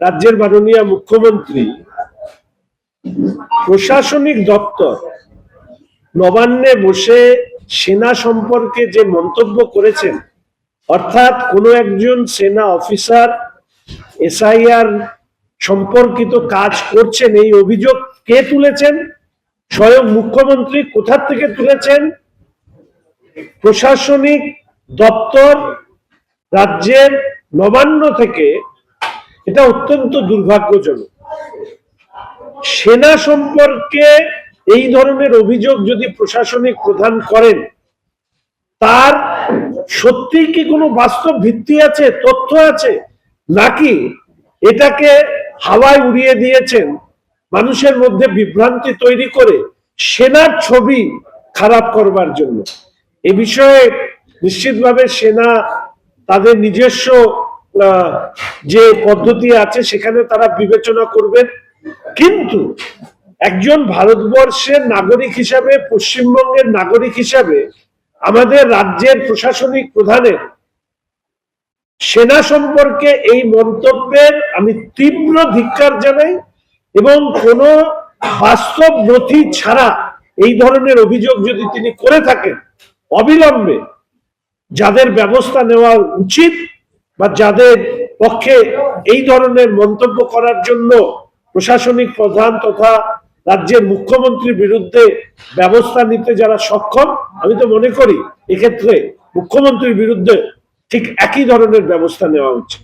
রাজ্যের মাননীয় মুখ্যমন্ত্রী প্রশাসনিক দপ্তর নবান্নে বসে সেনা সম্পর্কে যে মন্তব্য করেছেন, অর্থাৎ কোনো একজন সেনা অফিসার এসআইআর সম্পর্কিত কাজ করছেন, এই অভিযোগ কে তুলেছেন? স্বয়ং মুখ্যমন্ত্রী। কোথা থেকে তুলেছেন? প্রশাসনিক দপ্তর, রাজ্যের নবান্ন থেকে। এটা অত্যন্ত দুর্ভাগ্যজনক। সেনা সম্পর্কে এই ধরনের অভিযোগ যদি প্রশাসনিক প্রধান করেন, তার সত্যি কি কোনো বাস্তব ভিত্তি আছে, তথ্য আছে, নাকি এটাকে হাওয়ায় উড়িয়ে দিয়েছেন মানুষের মধ্যে বিভ্রান্তি তৈরি করে সেনার ছবি খারাপ করবার জন্য? এ বিষয়ে নিশ্চিতভাবে সেনা তাদের নিজস্ব যে পদ্ধতি আছে সেখানে তারা বিবেচনা করবেন, কিন্তু একজন ভারতবর্ষের নাগরিক হিসাবে, পশ্চিমবঙ্গের নাগরিক হিসাবে আমাদের রাজ্যের প্রশাসনিক প্রধানের সেনা সম্পর্কে এই মন্তব্যের আমি তীব্র ধিক্কার জানাই, এবং কোনো বাস্তব নথি ছাড়া এই ধরনের অভিযোগ যদি তিনি করে থাকেন, অবিলম্বে যাদের ব্যবস্থা নেওয়া উচিত বা যাদের পক্ষে এই ধরনের মন্তব্য করার জন্য প্রশাসনিক প্রধান তথা রাজ্যের মুখ্যমন্ত্রীর বিরুদ্ধে ব্যবস্থা নিতে যারা সক্ষম, আমি তো মনে করি এক্ষেত্রে মুখ্যমন্ত্রীর বিরুদ্ধে ঠিক একই ধরনের ব্যবস্থা নেওয়া উচিত।